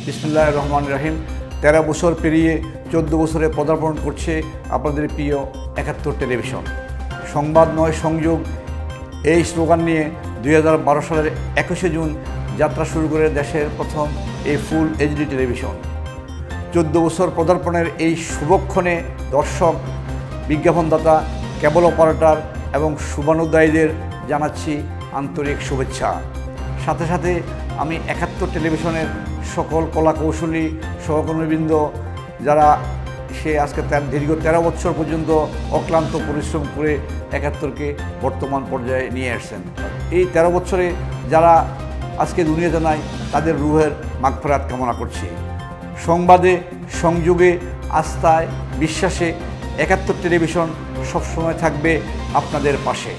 বিসমিল্লাহির রহমানির রহিম। 13 বছর পেরিয়ে 14 বছরে পদার্পণ করছে আপনাদের প্রিয় 71 টেলিভিশন। সংবাদ নয় সংযোগ এই স্লোগান নিয়ে 2012 সালের 21শে জুন যাত্রা শুরু করে দেশের প্রথম এই ফুল এইচডি টেলিভিশন। 14 বছর পদার্পণের এই শুভক্ষণে দর্শক, বিজ্ঞাপনদাতা, কেবল অপারেটর এবং শুভানুদ্দায়ীদের জানাচ্ছি আন্তরিক শুভেচ্ছা। সাথে সাথে আমি 71 টেলিভিশনের সকল কলাকৌশলী সহকর্মীবৃন্দ যারা আজকে দীর্ঘ 13 বছর পর্যন্ত অক্লান্ত পরিশ্রম করে 71কে বর্তমান পর্যায়ে নিয়ে আসছেন, এই 13 বছরে যারা আজকে দুনিয়াতে নাই তাদের রুহের মাগফিরাত কামনা করছি। সংবাদে, সংযোগে, আস্থায়, বিশ্বাসে 71 টেলিভিশন সবসময় থাকবে আপনাদের পাশে।